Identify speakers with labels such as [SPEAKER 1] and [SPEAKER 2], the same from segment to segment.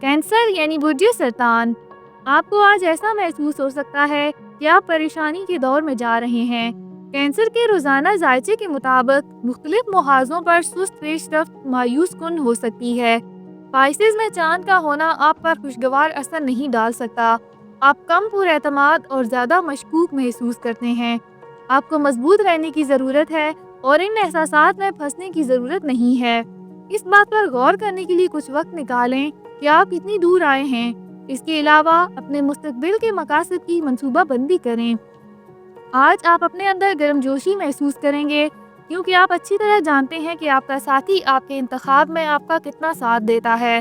[SPEAKER 1] Cancer یعنی برج سرطان، آپ کو آج ایسا محسوس ہو سکتا ہے کہ آپ پریشانی کے دور میں جا رہے ہیں۔ کینسر کے روزانہ ذائچے کے مطابق مختلف محاذوں پر سست پیش رفت مایوس کن ہو سکتی ہے۔ پائسز میں چاند کا ہونا آپ پر خوشگوار اثر نہیں ڈال سکتا۔ آپ کم پر اعتماد اور زیادہ مشکوک محسوس کرتے ہیں۔ آپ کو مضبوط رہنے کی ضرورت ہے اور ان احساسات میں پھنسنے کی ضرورت نہیں ہے۔ اس بات پر غور کرنے کے لیے کچھ وقت نکالیں کہ آپ کتنی دور آئے ہیں۔ اس کے علاوہ اپنے مستقبل کے مقاصد کی منصوبہ بندی کریں۔ آج آپ اپنے اندر گرم جوشی محسوس کریں گے کیونکہ آپ اچھی طرح جانتے ہیں کہ آپ کا ساتھی آپ کے انتخاب میں آپ کا کتنا ساتھ دیتا ہے۔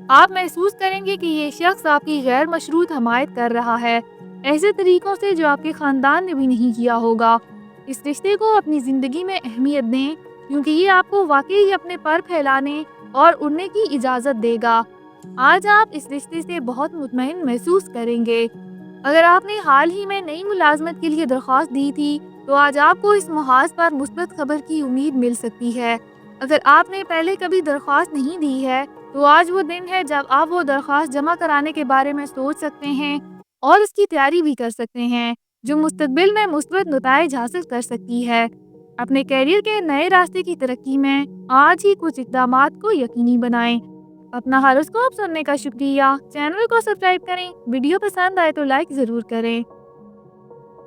[SPEAKER 1] آپ محسوس کریں گے کہ یہ شخص آپ کی غیر مشروط حمایت کر رہا ہے، ایسے طریقوں سے جو آپ کے خاندان نے بھی نہیں کیا ہوگا۔ اس رشتے کو اپنی زندگی میں اہمیت دیں کیونکہ یہ آپ کو واقعی اپنے پر پھیلانے اور اڑنے کی اجازت دے گا۔ آج آپ اس رشتے سے بہت مطمئن محسوس کریں گے۔ اگر آپ نے حال ہی میں نئی ملازمت کے لیے درخواست دی تھی تو آج آپ کو اس محاذ پر مثبت خبر کی امید مل سکتی ہے۔ اگر آپ نے پہلے کبھی درخواست نہیں دی ہے تو آج وہ دن ہے جب آپ وہ درخواست جمع کرانے کے بارے میں سوچ سکتے ہیں اور اس کی تیاری بھی کر سکتے ہیں، جو مستقبل میں مثبت نتائج حاصل کر سکتی ہے۔ اپنے کیریئر کے نئے راستے کی ترقی میں آج ہی کچھ اقدامات کو یقینی بنائیں۔ اپنا ہاروسکوپ سننے کا شکریہ۔ چینل کو سبسکرائب کریں۔ ویڈیو پسند آئے تو لائک ضرور کریں۔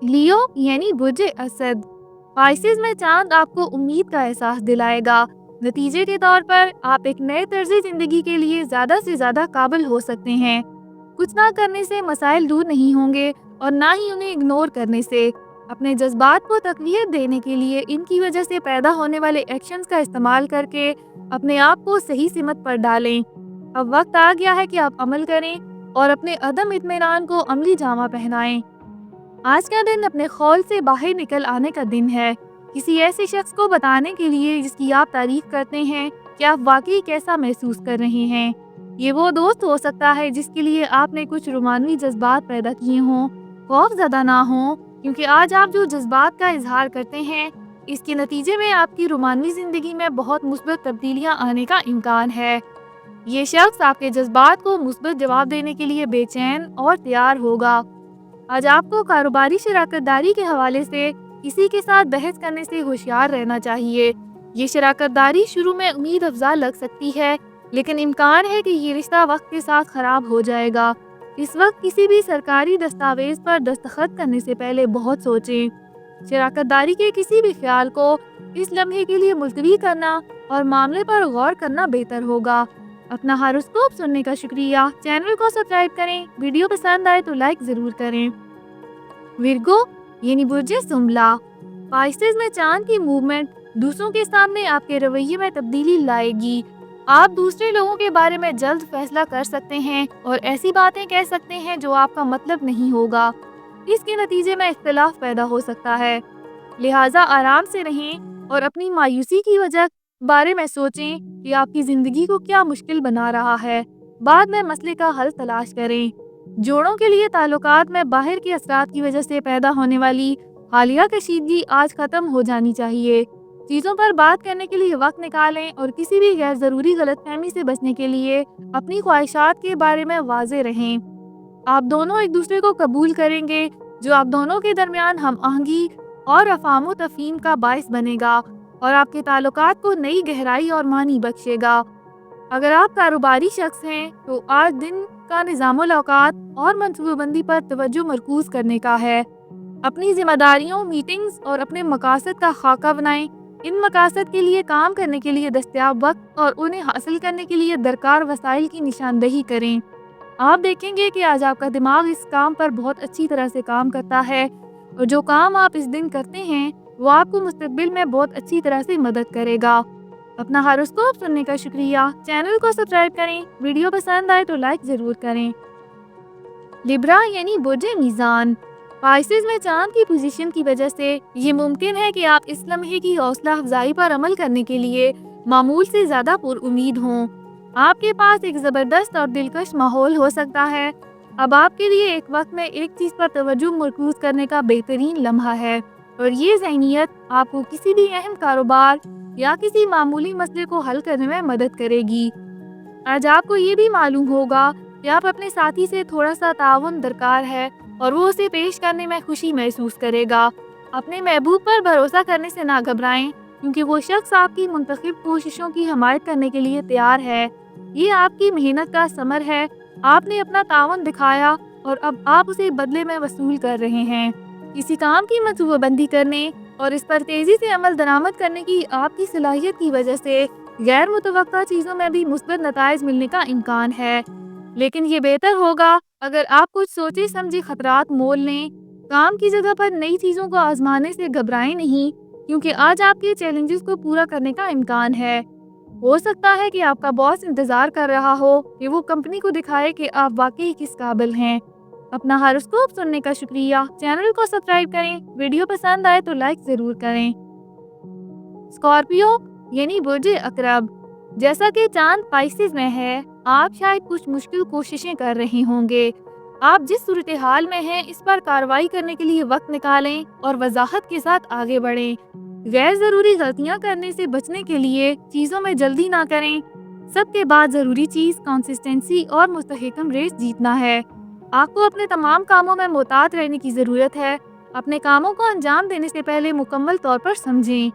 [SPEAKER 1] لیو یعنی برج اسد، پائسز میں چاند آپ کو امید کا احساس دلائے گا۔ نتیجے کے طور پر آپ ایک نئے طرز زندگی کے لیے زیادہ سے زیادہ قابل ہو سکتے ہیں۔ کچھ نہ کرنے سے مسائل دور نہیں ہوں گے اور نہ ہی انہیں اگنور کرنے سے۔ اپنے جذبات کو تقویت دینے کے لیے ان کی وجہ سے پیدا ہونے والے ایکشنز کا استعمال کر کے اپنے آپ کو صحیح سمت پر ڈالیں۔ اب وقت آ گیا ہے کہ آپ عمل کریں اور اپنے عدم اطمینان کو عملی جامہ پہنائیں۔ آج کا دن اپنے خول سے باہر نکل آنے کا دن ہے، کسی ایسے شخص کو بتانے کے لیے جس کی آپ تعریف کرتے ہیں کہ آپ واقعی کیسا محسوس کر رہے ہیں۔ یہ وہ دوست ہو سکتا ہے جس کے لیے آپ نے کچھ رومانوی جذبات پیدا کیے ہوں۔ خوف زدہ نہ ہوں کیونکہ آج آپ جو جذبات کا اظہار کرتے ہیں اس کے نتیجے میں آپ کی رومانوی زندگی میں بہت مثبت تبدیلیاں آنے کا امکان ہے۔ یہ شخص آپ کے جذبات کو مثبت جواب دینے کے لیے بے چین اور تیار ہوگا۔ آج آپ کو کاروباری شراکت داری کے حوالے سے کسی کے ساتھ بحث کرنے سے ہوشیار رہنا چاہیے۔ یہ شراکت داری شروع میں امید افزا لگ سکتی ہے لیکن امکان ہے کہ یہ رشتہ وقت کے ساتھ خراب ہو جائے گا۔ اس وقت کسی بھی سرکاری دستاویز پر دستخط کرنے سے پہلے بہت سوچیں۔ شراکت داری کے کسی بھی خیال کو اس لمحے کے لیے ملتوی کرنا اور معاملے پر غور کرنا بہتر ہوگا۔ اپنا ہاروسکوپ سننے کا شکریہ۔ چینل کو سبسکرائب کریں۔ ویڈیو پسند آئے تو لائک ضرور کریں۔ ورگو یعنی برج سنبلا، پائسز میں چاند کی موومنٹ دوسروں کے سامنے آپ کے رویے میں تبدیلی لائے گی۔ آپ دوسرے لوگوں کے بارے میں جلد فیصلہ کر سکتے ہیں اور ایسی باتیں کہہ سکتے ہیں جو آپ کا مطلب نہیں ہوگا۔ اس کے نتیجے میں اختلاف پیدا ہو سکتا ہے، لہٰذا آرام سے رہیں اور اپنی مایوسی کی وجہ بارے میں سوچیں کہ آپ کی زندگی کو کیا مشکل بنا رہا ہے۔ بعد میں مسئلے کا حل تلاش کریں۔ جوڑوں کے لیے تعلقات میں باہر کے اثرات کی وجہ سے پیدا ہونے والی حالیہ کشیدگی آج ختم ہو جانی چاہیے۔ چیزوں پر بات کرنے کے لیے وقت نکالیں اور کسی بھی غیر ضروری غلط فہمی سے بچنے کے لیے اپنی خواہشات کے بارے میں واضح رہیں۔ آپ دونوں ایک دوسرے کو قبول کریں گے جو آپ دونوں کے درمیان ہم آہنگی اور افہام و تفہیم کا باعث بنے گا اور آپ کے تعلقات کو نئی گہرائی اور معنی بخشے گا۔ اگر آپ کاروباری شخص ہیں تو آج دن کا نظام الاوقات اور منصوبہ بندی پر توجہ مرکوز کرنے کا ہے۔ اپنی ذمہ داریوں، میٹنگز اور اپنے مقاصد کا خاکہ بنائیں۔ ان مقاصد کے لیے کام کرنے کے لیے دستیاب وقت اور انہیں حاصل کرنے کے لیے درکار وسائل کی نشاندہی کریں۔ آپ دیکھیں گے کہ آج آپ کا دماغ اس کام پر بہت اچھی طرح سے کام کرتا ہے اور جو کام آپ اس دن کرتے ہیں وہ آپ کو مستقبل میں بہت اچھی طرح سے مدد کرے گا۔ اپنا ہاروسکوپ سننے کا شکریہ۔ چینل کو سبسکرائب کریں۔ ویڈیو پسند آئے تو لائک ضرور کریں۔ لیبرا یعنی برج میزان، پائسز میں چاند کی پوزیشن کی وجہ سے یہ ممکن ہے کہ آپ اس لمحے کی حوصلہ افزائی پر عمل کرنے کے لیے معمول سے زیادہ پر امید ہوں۔ آپ کے پاس ایک زبردست اور دلکش ماحول ہو سکتا ہے۔ اب آپ کے لیے ایک وقت میں ایک چیز پر توجہ مرکوز کرنے کا بہترین لمحہ ہے اور یہ ذہنیت آپ کو کسی بھی اہم کاروبار یا کسی معمولی مسئلے کو حل کرنے میں مدد کرے گی۔ آج آپ کو یہ بھی معلوم ہوگا کہ آپ اپنے ساتھی سے تھوڑا سا تعاون درکار ہے اور وہ اسے پیش کرنے میں خوشی محسوس کرے گا۔ اپنے محبوب پر بھروسہ کرنے سے نہ گھبرائیں، کیونکہ وہ شخص آپ کی منتخب کوششوں کی حمایت کرنے کے لیے تیار ہے۔ یہ آپ کی محنت کا ثمر ہے۔ آپ نے اپنا تعاون دکھایا اور اب آپ اسے بدلے میں وصول کر رہے ہیں۔ کسی کام کی منصوبہ بندی کرنے اور اس پر تیزی سے عمل درآمد کرنے کی آپ کی صلاحیت کی وجہ سے غیر متوقع چیزوں میں بھی مثبت نتائج ملنے کا امکان ہے، لیکن یہ بہتر ہوگا اگر آپ کچھ سوچے سمجھے خطرات مول لیں۔ کام کی جگہ پر نئی چیزوں کو آزمانے سے گھبرائیں نہیں، کیونکہ آج آپ کے چیلنجز کو پورا کرنے کا امکان ہے۔ ہو سکتا ہے کہ آپ کا باس انتظار کر رہا ہو کہ وہ کمپنی کو دکھائے کہ آپ واقعی کس قابل ہیں۔ اپنا ہاروسکوپ سننے کا شکریہ۔ چینل کو سبسکرائب کریں۔ ویڈیو پسند آئے تو لائک ضرور کریں۔ اسکارپیو یعنی برج عقرب، جیسا کہ چاند پائسز میں ہے، آپ شاید کچھ مشکل کوششیں کر رہے ہوں گے۔ آپ جس صورتحال میں ہیں اس پر کارروائی کرنے کے لیے وقت نکالیں اور وضاحت کے ساتھ آگے بڑھیں۔ غیر ضروری غلطیاں کرنے سے بچنے کے لیے چیزوں میں جلدی نہ کریں۔ سب کے بعد ضروری چیز کنسسٹنسی اور مستحکم ریس جیتنا ہے۔ آپ کو اپنے تمام کاموں میں محتاط رہنے کی ضرورت ہے۔ اپنے کاموں کو انجام دینے سے پہلے مکمل طور پر سمجھیں۔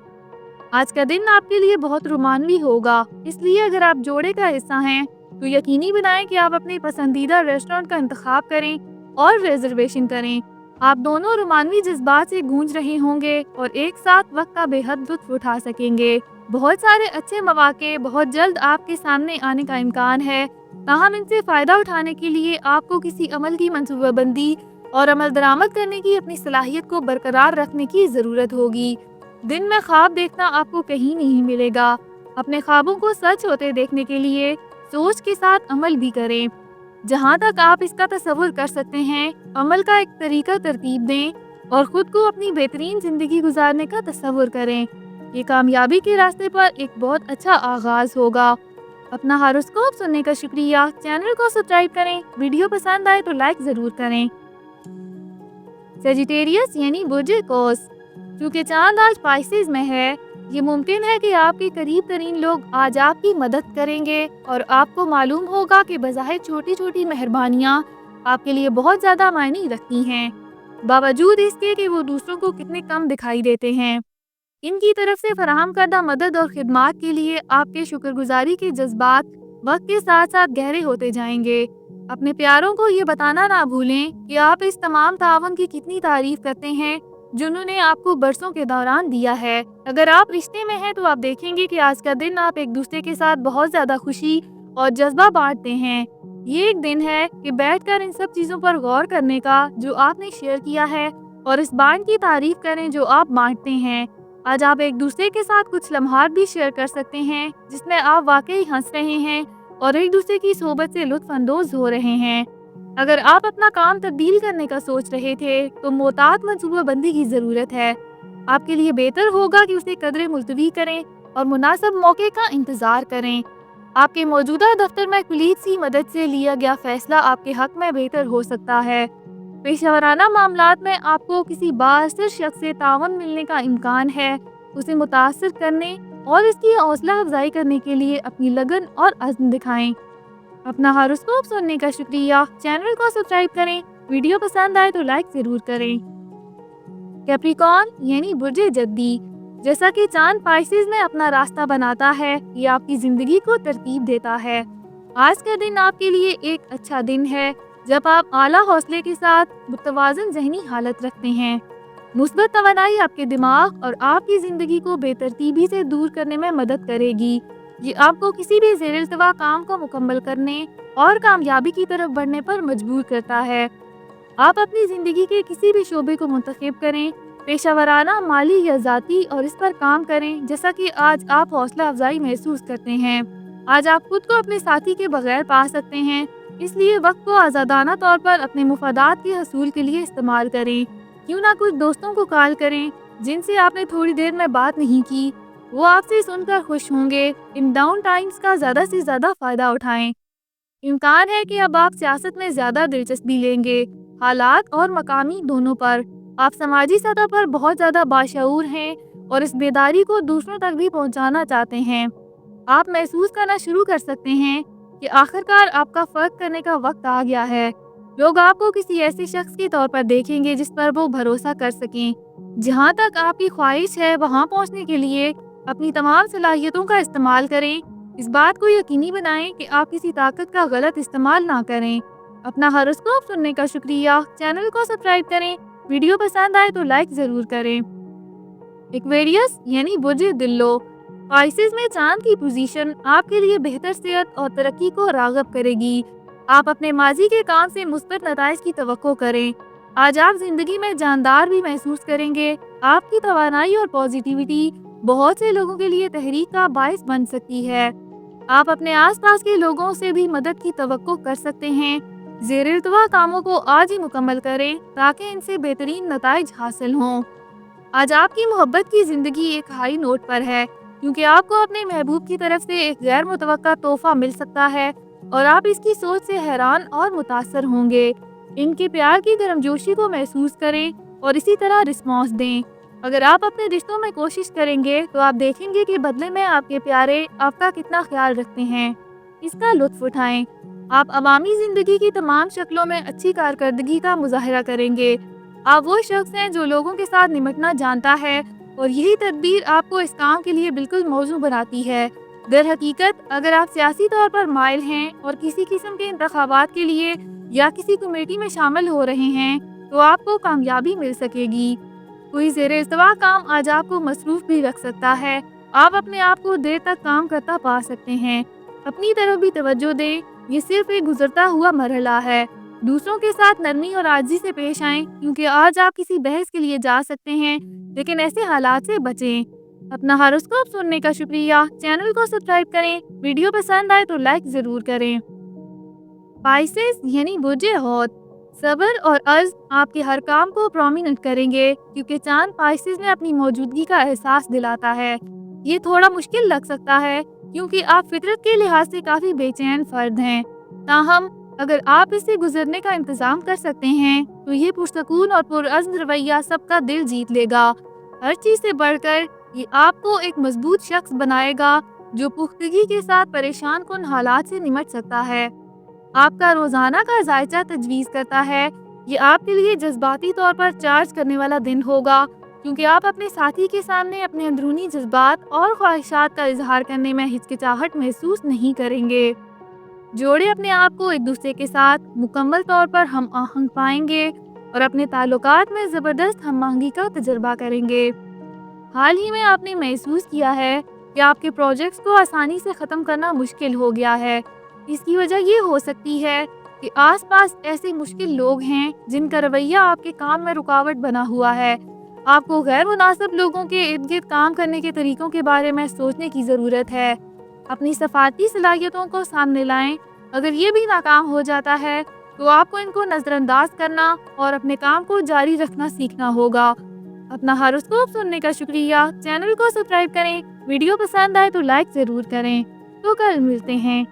[SPEAKER 1] آج کا دن آپ کے لیے بہت رومانوی ہوگا، اس لیے اگر آپ جوڑے کا حصہ ہیں تو یقینی بنائیں کہ آپ اپنے پسندیدہ ریسٹورانٹ کا انتخاب کریں اور ریزرویشن کریں۔ آپ دونوں رومانوی جذبات سے گونج رہے ہوں گے اور ایک ساتھ وقت کا بے حد لطف اٹھا سکیں گے۔ بہت سارے اچھے مواقع بہت جلد آپ کے سامنے آنے کا امکان ہے، تاہم ان سے فائدہ اٹھانے کے لیے آپ کو کسی عمل کی منصوبہ بندی اور عمل درآمد کرنے کی اپنی صلاحیت کو برقرار رکھنے کی ضرورت ہوگی۔ دن میں خواب دیکھنا آپ کو کہیں نہیں ملے گا۔ اپنے خوابوں کو سچ ہوتے دیکھنے کے لیے سوچ کے ساتھ عمل بھی کریں۔ جہاں تک آپ اس کا تصور کر سکتے ہیں، عمل کا ایک طریقہ ترتیب دیں اور خود کو اپنی بہترین زندگی گزارنے کا تصور کریں۔ یہ کامیابی کے راستے پر ایک بہت اچھا آغاز ہوگا۔ اپنا ہاروسکوپ سننے کا شکریہ۔ چینل کو سبسکرائب کریں۔ ویڈیو پسند آئے تو لائک ضرور کریں۔ سیجیٹیریس یعنی برج قوس، چونکہ چاند آج پائسز میں ہے، یہ ممکن ہے کہ آپ کے قریب ترین لوگ آج آپ کی مدد کریں گے اور آپ کو معلوم ہوگا کہ بظاہر چھوٹی چھوٹی مہربانیاں آپ کے لیے بہت زیادہ معنی رکھتی ہیں، باوجود اس کے کہ وہ دوسروں کو کتنے کم دکھائی دیتے ہیں۔ ان کی طرف سے فراہم کردہ مدد اور خدمات کے لیے آپ کے شکر گزاری کے جذبات وقت کے ساتھ ساتھ گہرے ہوتے جائیں گے۔ اپنے پیاروں کو یہ بتانا نہ بھولیں کہ آپ اس تمام تعاون کی کتنی تعریف کرتے ہیں جنہوں نے آپ کو برسوں کے دوران دیا ہے۔ اگر آپ رشتے میں ہیں تو آپ دیکھیں گے کہ آج کا دن آپ ایک دوسرے کے ساتھ بہت زیادہ خوشی اور جذبہ بانٹتے ہیں۔ یہ ایک دن ہے کہ بیٹھ کر ان سب چیزوں پر غور کرنے کا جو آپ نے شیئر کیا ہے اور اس بانڈ کی تعریف کریں جو آپ بانٹتے ہیں۔ آج آپ ایک دوسرے کے ساتھ کچھ لمحات بھی شیئر کر سکتے ہیں جس میں آپ واقعی ہنس رہے ہیں اور ایک دوسرے کی صحبت سے لطف اندوز ہو رہے ہیں۔ اگر آپ اپنا کام تبدیل کرنے کا سوچ رہے تھے تو محتاط منصوبہ بندی کی ضرورت ہے۔ آپ کے لیے بہتر ہوگا کہ اسے قدرے ملتوی کریں اور مناسب موقع کا انتظار کریں۔ آپ کے موجودہ دفتر میں کلیگ کی مدد سے لیا گیا فیصلہ آپ کے حق میں بہتر ہو سکتا ہے۔ پیشہ ورانہ معاملات میں آپ کو کسی بااثر شخص سے تعاون ملنے کا امکان ہے۔ اسے متاثر کرنے اور اس کی حوصلہ افزائی کرنے کے لیے اپنی لگن اور عزم دکھائیں۔ اپنا ہاروسکوپ سننے کا شکریہ۔ چینل کو سبسکرائب کریں۔ ویڈیو پسند آئے تو لائک ضرور کریں۔ کیپریکارن یعنی برج جدی، جیسا کہ چاند پائسز میں اپنا راستہ بناتا ہے، یہ آپ کی زندگی کو ترتیب دیتا ہے۔ آج کا دن آپ کے لیے ایک اچھا دن ہے جب آپ اعلیٰ حوصلے کے ساتھ متوازن ذہنی حالت رکھتے ہیں۔ مثبت توانائی آپ کے دماغ اور آپ کی زندگی کو بے ترتیبی سے دور کرنے میں مدد کرے گی۔ یہ آپ کو کسی بھی زیر التوا کام کو مکمل کرنے اور کامیابی کی طرف بڑھنے پر مجبور کرتا ہے۔ آپ اپنی زندگی کے کسی بھی شعبے کو منتخب کریں، پیشہ ورانہ، مالی یا ذاتی، اور اس پر کام کریں جیسا کہ آج آپ حوصلہ افزائی محسوس کرتے ہیں۔ آج آپ خود کو اپنے ساتھی کے بغیر پا سکتے ہیں، اس لیے وقت کو آزادانہ طور پر اپنے مفادات کے حصول کے لیے استعمال کریں۔ کیوں نہ کچھ دوستوں کو کال کریں جن سے آپ نے تھوڑی دیر میں بات نہیں کی، وہ آپ سے سن کر خوش ہوں گے۔ ان ڈاؤن ٹائمز کا زیادہ سے زیادہ فائدہ اٹھائیں۔ امکان ہے کہ اب آپ سیاست میں زیادہ دلچسپی لیں گے، حالات اور مقامی دونوں پر۔ آپ سماجی سطح پر بہت زیادہ باشعور ہیں اور اس بیداری کو دوسروں تک بھی پہنچانا چاہتے ہیں۔ آپ محسوس کرنا شروع کر سکتے ہیں کہ آخرکار آپ کا فرق کرنے کا وقت آ گیا ہے۔ لوگ آپ کو کسی ایسے شخص کے طور پر دیکھیں گے جس پر وہ بھروسہ کر سکیں۔ جہاں تک آپ کی خواہش ہے وہاں پہنچنے کے لیے اپنی تمام صلاحیتوں کا استعمال کریں۔ اس بات کو یقینی بنائیں کہ آپ کسی طاقت کا غلط استعمال نہ کریں۔ اپنا ہاروسکوپ سننے کا شکریہ۔ چینل کو سبسکرائب کریں۔ ویڈیو پسند آئے تو لائک ضرور کریں۔ ایکویریس یعنی برج دلو، پائسز میں چاند کی پوزیشن آپ کے لیے بہتر صحت اور ترقی کو راغب کرے گی۔ آپ اپنے ماضی کے کام سے مثبت نتائج کی توقع کریں۔ آج آپ زندگی میں جاندار بھی محسوس کریں گے۔ آپ کی توانائی اور پازیٹیوٹی بہت سے لوگوں کے لیے تحریک کا باعث بن سکتی ہے۔ آپ اپنے آس پاس کے لوگوں سے بھی مدد کی توقع کر سکتے ہیں۔ زیر التوا کاموں کو آج ہی مکمل کریں تاکہ ان سے بہترین نتائج حاصل ہوں۔ آج آپ کی محبت کی زندگی ایک ہائی نوٹ پر ہے، کیونکہ آپ کو اپنے محبوب کی طرف سے ایک غیر متوقع تحفہ مل سکتا ہے اور آپ اس کی سوچ سے حیران اور متاثر ہوں گے۔ ان کے پیار کی گرمجوشی کو محسوس کریں اور اسی طرح رسپانس دیں۔ اگر آپ اپنے رشتوں میں کوشش کریں گے تو آپ دیکھیں گے کہ بدلے میں آپ کے پیارے آپ کا کتنا خیال رکھتے ہیں۔ اس کا لطف اٹھائیں۔ آپ عوامی زندگی کی تمام شکلوں میں اچھی کارکردگی کا مظاہرہ کریں گے۔ آپ وہ شخص ہیں جو لوگوں کے ساتھ نمٹنا جانتا ہے اور یہی تدبیر آپ کو اس کام کے لیے بالکل موزوں بناتی ہے۔ در حقیقت اگر آپ سیاسی طور پر مائل ہیں اور کسی قسم کے انتخابات کے لیے یا کسی کمیٹی میں شامل ہو رہے ہیں تو آپ کو کامیابی مل سکے گی۔ کوئی زیر التوا کام آج آپ کو مصروف بھی رکھ سکتا ہے۔ آپ اپنے آپ کو دیر تک کام کرتا پا سکتے ہیں۔ اپنی طرف بھی توجہ دیں، یہ صرف ایک گزرتا ہوا مرحلہ ہے۔ دوسروں کے ساتھ نرمی اور عاجزی سے پیش آئیں، کیونکہ آج آپ کسی بحث کے لیے جا سکتے ہیں، لیکن ایسے حالات سے بچیں۔ اپنا ہاروسکوپ سننے کا شکریہ۔ چینل کو سبسکرائب کریں۔ ویڈیو پسند آئے تو لائک ضرور کریں۔ پائسز یعنی برج حوت، صبر اور عزم آپ کے ہر کام کو پرومیننٹ کریں گے، کیونکہ چاند پائسز میں اپنی موجودگی کا احساس دلاتا ہے۔ یہ تھوڑا مشکل لگ سکتا ہے کیونکہ آپ فطرت کے لحاظ سے کافی بے چین فرد ہیں، تاہم اگر آپ اس سے گزرنے کا انتظام کر سکتے ہیں تو یہ پرسکون اور پرعزم رویہ سب کا دل جیت لے گا۔ ہر چیز سے بڑھ کر یہ آپ کو ایک مضبوط شخص بنائے گا جو پختگی کے ساتھ پریشان کن حالات سے نمٹ سکتا ہے۔ آپ کا روزانہ کا ذائچہ تجویز کرتا ہے۔ یہ آپ کے لیے جذباتی طور پر چارج کرنے والا دن ہوگا، کیونکہ آپ اپنے ساتھی کے سامنے اپنے اندرونی جذبات اور خواہشات کا اظہار کرنے میں ہچکچاہٹ محسوس نہیں کریں گے۔ جوڑے اپنے آپ کو ایک دوسرے کے ساتھ مکمل طور پر ہم آہنگ پائیں گے اور اپنے تعلقات میں زبردست ہم آہنگی کا تجربہ کریں گے۔ حال ہی میں آپ نے محسوس کیا ہے کہ آپ کے پروجیکٹس کو آسانی سے ختم کرنا مشکل ہو گیا ہے۔ اس کی وجہ یہ ہو سکتی ہے کہ آس پاس ایسے مشکل لوگ ہیں جن کا رویہ آپ کے کام میں رکاوٹ بنا ہوا ہے۔ آپ کو غیر مناسب لوگوں کے ارد گرد کام کرنے کے طریقوں کے بارے میں سوچنے کی ضرورت ہے۔ اپنی سفارتی صلاحیتوں کو سامنے لائیں۔ اگر یہ بھی ناکام ہو جاتا ہے تو آپ کو ان کو نظر انداز کرنا اور اپنے کام کو جاری رکھنا سیکھنا ہوگا۔ اپنا ہاروسکوپ سننے کا شکریہ۔ چینل کو سبسکرائب کریں۔ ویڈیو پسند آئے تو لائک ضرور کریں۔ تو کل ملتے ہیں۔